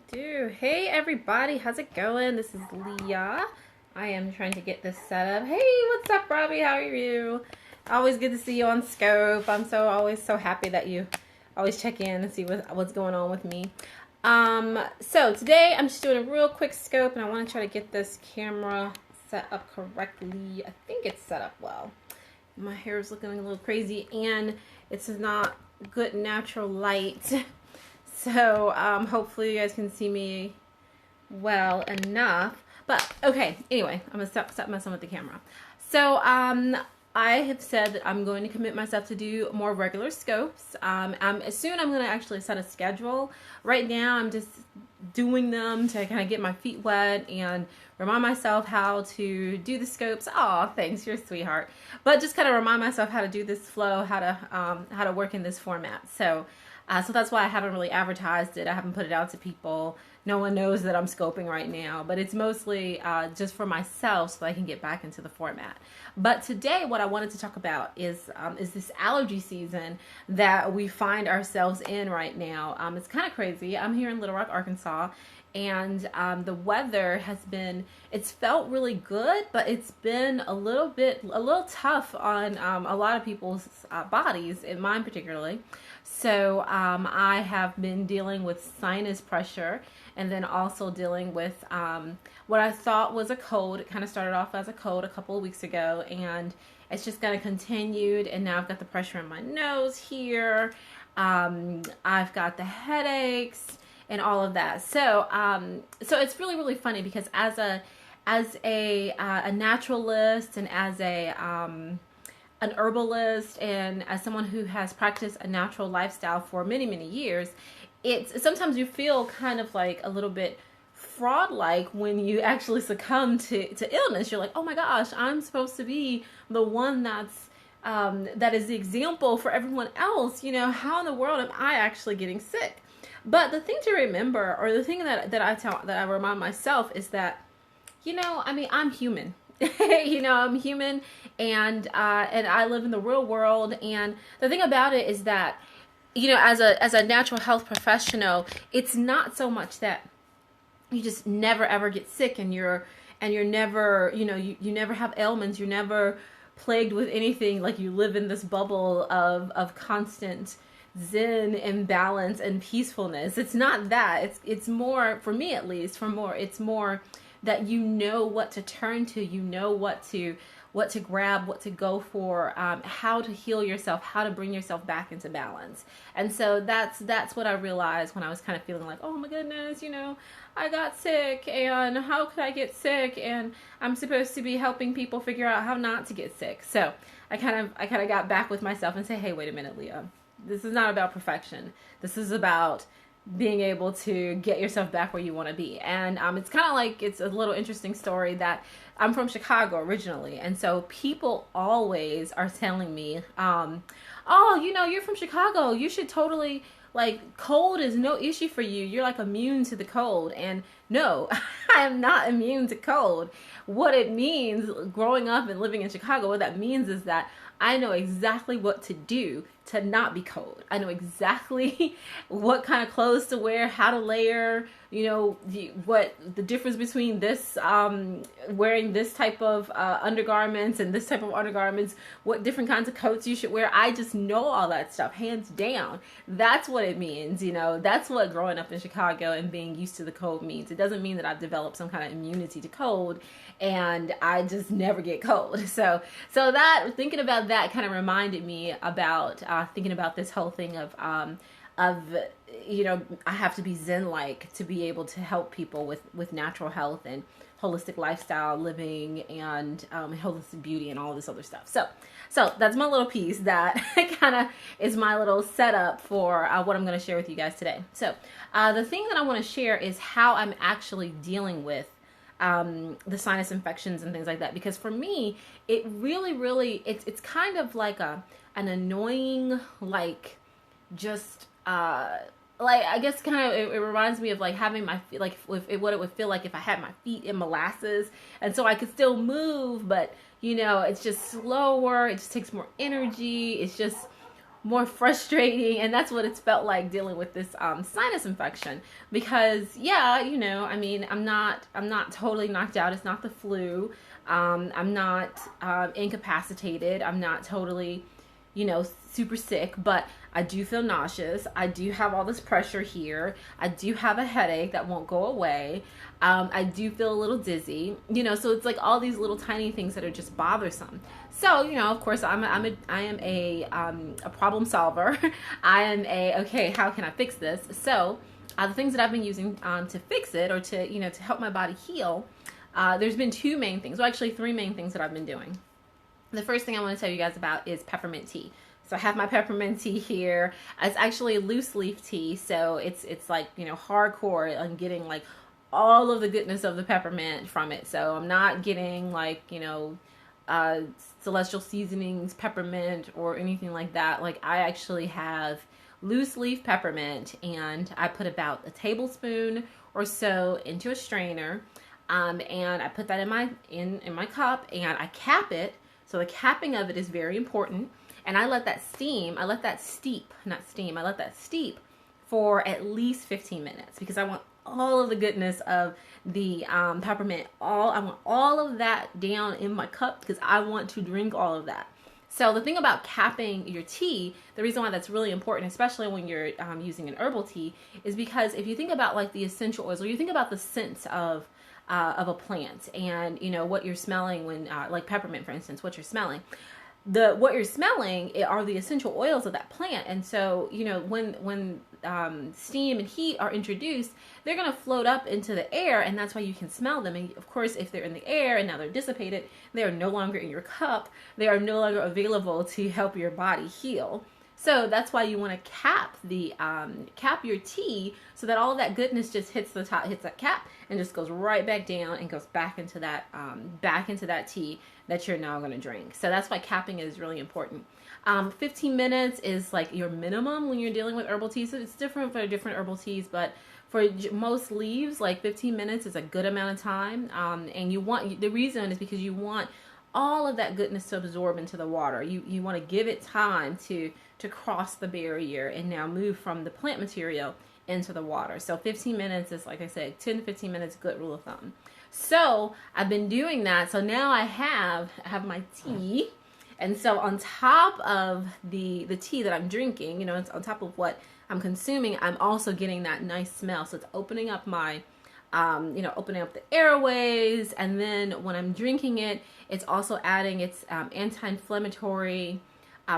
Hey everybody, how's it going? This is Leah. I am trying to get this set up. Hey, what's up, Robbie? How are you? Always good to see you on Scope. I'm always so happy that you always check in and see what's going on with me. So today I'm just doing a real quick scope, and I want to try to get this camera set up correctly. I think it's set up well. My hair is looking a little crazy, and it's not good natural light. So hopefully you guys can see me well enough. But okay, anyway, I'm gonna stop messing with the camera. So I have said that I'm going to commit myself to do more regular scopes. Soon I'm gonna actually set a schedule. Right now I'm just doing them to kind of get my feet wet and remind myself how to do the scopes. Oh, thanks, you're a sweetheart. But just kind of remind myself how to do this flow, how to work in this format. So that's why I haven't really advertised it. I haven't put it out to people. No one knows that I'm scoping right now, but it's mostly just for myself so that I can get back into the format. But today what I wanted to talk about is this allergy season that we find ourselves in right now. It's kind of crazy. I'm here in Little Rock, Arkansas, and the weather it's felt really good, but it's been a little tough on a lot of people's bodies, in mine particularly. So I have been dealing with sinus pressure, and then also dealing with what I thought was a cold. It kind of started off as a cold a couple of weeks ago, and it's just kind of continued, and now I've got the pressure in my nose here. I've got the headaches and all of that. So it's really, really funny because as a naturalist and as an herbalist and as someone who has practiced a natural lifestyle for many, many years, sometimes you feel kind of like a little bit fraud-like when you actually succumb to illness. You're like, oh my gosh, I'm supposed to be the one that is the example for everyone else. How in the world am I actually getting sick? But the thing to remember, or the thing that I remind myself, is that, I'm human. I'm human, and I live in the real world. And the thing about it is that, as a natural health professional, it's not so much that you just never ever get sick, and you're never, you never have ailments, you're never plagued with anything. Like, you live in this bubble of constant zen and balance and peacefulness. It's not that. It's more, for me at least, it's more that you know what to turn to, you know what to grab, what to go for, how to heal yourself, how to bring yourself back into balance. And so that's what I realized when I was kind of feeling like, oh my goodness, I got sick, and how could I get sick? And I'm supposed to be helping people figure out how not to get sick. So I kind of got back with myself and say, hey, wait a minute, Leah. This is not about perfection. This is about being able to get yourself back where you want to be. And it's kind of like, it's a little interesting story that I'm from Chicago originally. And so people always are telling me, oh, you're from Chicago. You should totally, like, cold is no issue for you. You're like immune to the cold. And no, I am not immune to cold. What it means, growing up and living in Chicago, what that means is that I know exactly what to do to not be cold. I know exactly what kind of clothes to wear, how to layer, what the difference between this, wearing this type of undergarments and this type of undergarments, what different kinds of coats you should wear. I just know all that stuff, hands down. That's what it means, that's what growing up in Chicago and being used to the cold means. It doesn't mean that I've developed some kind of immunity to cold and I just never get cold. So that, thinking about that kind of reminded me about thinking about this whole thing of I have to be Zen-like to be able to help people with natural health and holistic lifestyle living and holistic beauty and all this other stuff. So that's my little piece that kind of is my little setup for what I'm going to share with you guys today. So the thing that I want to share is how I'm actually dealing with the sinus infections and things like that, because for me, it really, it's kind of like an annoying, like, just, like, I guess kind of, it reminds me of like having my feet, like what it would feel like if I had my feet in molasses, and so I could still move, but it's just slower, it just takes more energy, it's just more frustrating, and that's what it's felt like dealing with this sinus infection. Because yeah, you know, I mean, I'm not totally knocked out. It's not the flu. I'm not incapacitated. I'm not totally, you know, super sick, but I do feel nauseous. I do have all this pressure here. I do have a headache that won't go away. I do feel a little dizzy, you know, so it's like all these little tiny things that are just bothersome. So, you know, of course, I am a problem solver. I am okay, how can I fix this? So the things that I've been using to fix it, or to, you know, to help my body heal, there's been two main things, well, actually three main things that I've been doing. The first thing I want to tell you guys about is peppermint tea. So I have my peppermint tea here. It's actually a loose leaf tea, so it's like, you know, hardcore. I'm getting like all of the goodness of the peppermint from it. So I'm not getting like, you know, celestial seasonings peppermint or anything like that. Like, I actually have loose leaf peppermint, and I put about a tablespoon or so into a strainer, and I put that in my cup, and I cap it. So the capping of it is very important. And I let that steep for at least 15 minutes, because I want all of the goodness of the peppermint. I want all of that down in my cup, because I want to drink all of that. So the thing about capping your tea, the reason why that's really important, especially when you're using an herbal tea, is because if you think about like the essential oils, or you think about the scents of a plant, and you know what you're smelling when, like peppermint, for instance, what you're smelling. What you're smelling are the essential oils of that plant. And so, you know, when steam and heat are introduced, they're going to float up into the air, and that's why you can smell them. And of course, if they're in the air and now they're dissipated, they are no longer in your cup. They are no longer available to help your body heal. So that's why you want to cap your tea, so that all of that goodness just hits the top, hits that cap, and just goes right back down and goes back into that tea that you're now going to drink. So that's why capping is really important. 15 minutes is like your minimum when you're dealing with herbal teas. So it's different for different herbal teas, but for most leaves, like 15 minutes is a good amount of time. And the reason is because you want all of that goodness to absorb into the water. You want to give it time to cross the barrier and now move from the plant material into the water. So 15 minutes is, like I said, 10 to 15 minutes, good rule of thumb. So I've been doing that. So now I have my tea. And so on top of the tea that I'm drinking, you know, it's on top of what I'm consuming, I'm also getting that nice smell. So it's opening up my opening up the airways. And then when I'm drinking it, it's also adding its anti-inflammatory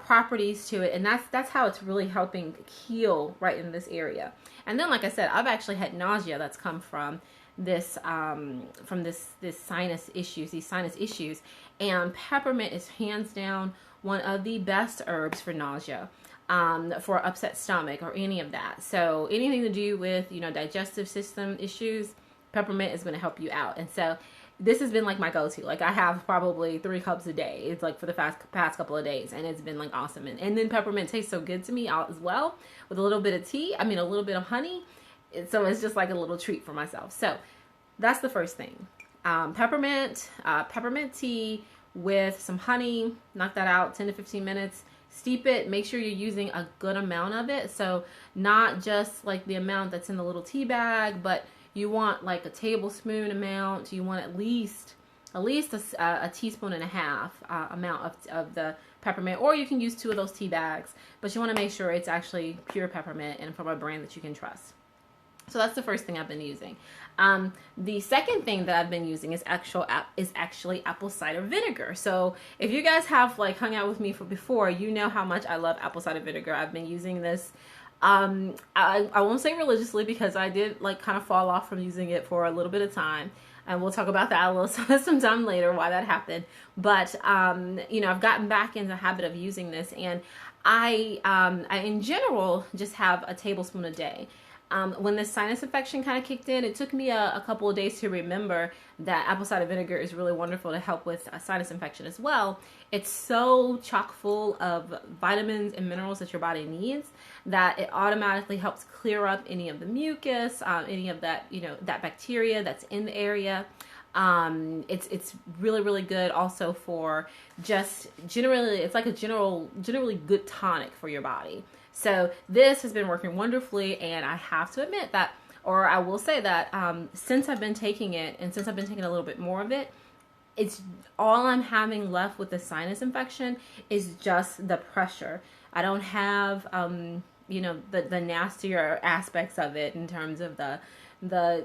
properties to it. And that's how it's really helping heal right in this area. And then, like I said, I've actually had nausea that's come from this sinus issues. And peppermint is hands down one of the best herbs for nausea. For upset stomach or any of that. So anything to do with, you know, digestive system issues, peppermint is going to help you out. And so this has been like my go-to. Like, I have probably 3 cups a day. It's like for the past couple of days, and it's been like awesome. And then peppermint tastes so good to me as well, with a little bit of a little bit of honey. So it's just like a little treat for myself. So that's the first thing. Peppermint tea with some honey. Knock that out, 10 to 15 minutes. Steep it. Make sure you're using a good amount of it. So not just like the amount that's in the little tea bag, but you want like a tablespoon amount. You want at least a teaspoon and a half amount of the peppermint, or you can use 2 of those tea bags. But you want to make sure it's actually pure peppermint and from a brand that you can trust. So that's the first thing I've been using. The second thing that I've been using is actually apple cider vinegar. So if you guys have like hung out with me before, you know how much I love apple cider vinegar. I've been using this. I won't say religiously, because I did like kind of fall off from using it for a little bit of time. And we'll talk about that a little sometime later, why that happened. But, you know, I've gotten back in the habit of using this, and I in general just have a tablespoon a day. When this sinus infection kind of kicked in, it took me a couple of days to remember that apple cider vinegar is really wonderful to help with a sinus infection as well. It's so chock full of vitamins and minerals that your body needs that it automatically helps clear up any of the mucus, any of that, you know, that bacteria that's in the area. It's really, really good also for just generally, it's like a generally good tonic for your body. So this has been working wonderfully, and I have to admit that, or I will say that since I've been taking it, and since I've been taking a little bit more of it, it's all I'm having left with the sinus infection is just the pressure. I don't have, you know, the nastier aspects of it in terms of the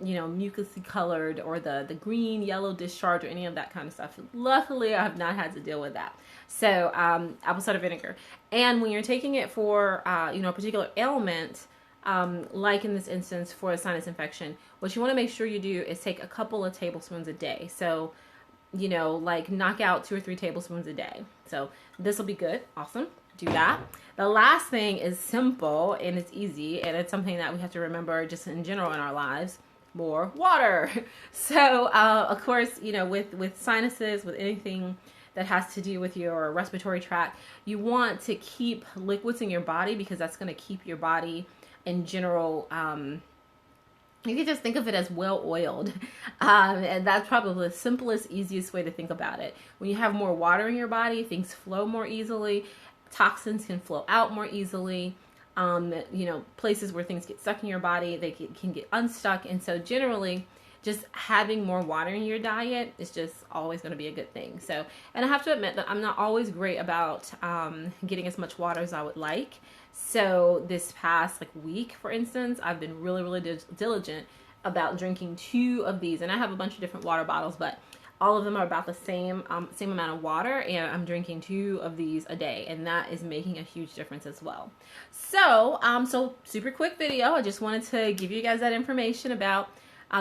you know, mucousy colored or the green yellow discharge or any of that kind of stuff. Luckily, I have not had to deal with that. So apple cider vinegar. And when you're taking it for you know, a particular ailment, like in this instance for a sinus infection, what you want to make sure you do is take a couple of tablespoons a day. So, you know, like knock out 2 or 3 tablespoons a day. So this will be good. Awesome. Do that. The last thing is simple and it's easy, and it's something that we have to remember just in general in our lives: more water. So of course, you know, with sinuses, with anything that has to do with your respiratory tract, you want to keep liquids in your body, because that's going to keep your body in general, you can just think of it as well oiled. And that's probably the simplest, easiest way to think about it. When you have more water in your body, things flow more easily. Toxins can flow out more easily. You know, places where things get stuck in your body, they can get unstuck. And so generally, just having more water in your diet is just always going to be a good thing. So, and I have to admit that I'm not always great about getting as much water as I would like. So this past week, for instance, I've been really, really diligent about drinking 2 of these. And I have a bunch of different water bottles, but all of them are about the same amount of water, and I'm drinking 2 of these a day, and that is making a huge difference as well. So, so super quick video. I just wanted to give you guys that information about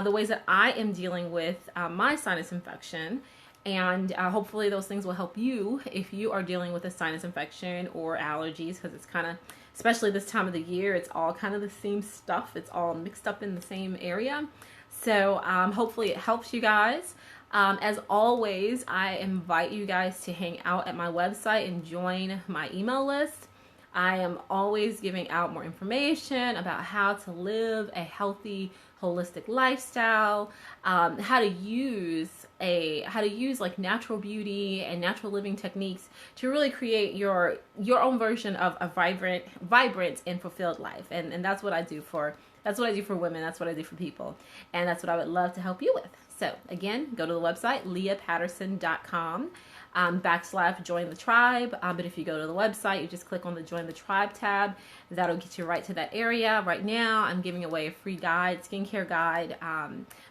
the ways that I am dealing with my sinus infection, and hopefully those things will help you if you are dealing with a sinus infection or allergies, because it's kind of, especially this time of the year, it's all kind of the same stuff. It's all mixed up in the same area. So hopefully it helps you guys. As always, I invite you guys to hang out at my website and join my email list. I am always giving out more information about how to live a healthy, holistic lifestyle, how to use like natural beauty and natural living techniques to really create your own version of a vibrant and fulfilled life. And that's what I do for women. That's what I do for people. And that's what I would love to help you with. So again, go to the website, leahpatterson.com, / join the tribe. But if you go to the website, you just click on the join the tribe tab. That'll get you right to that area. Right now, I'm giving away a free guide, skincare guide,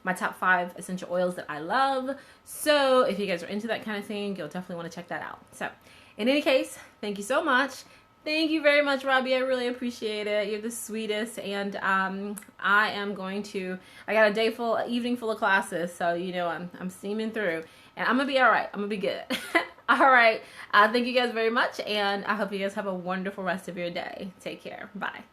my top 5 essential oils that I love. So if you guys are into that kind of thing, you'll definitely want to check that out. So in any case, thank you so much. Thank you very much, Robbie. I really appreciate it. You're the sweetest. And I got a evening full of classes. So, you know, I'm steaming through. And I'm going to be all right. I'm going to be good. All right. Thank you guys very much. And I hope you guys have a wonderful rest of your day. Take care. Bye.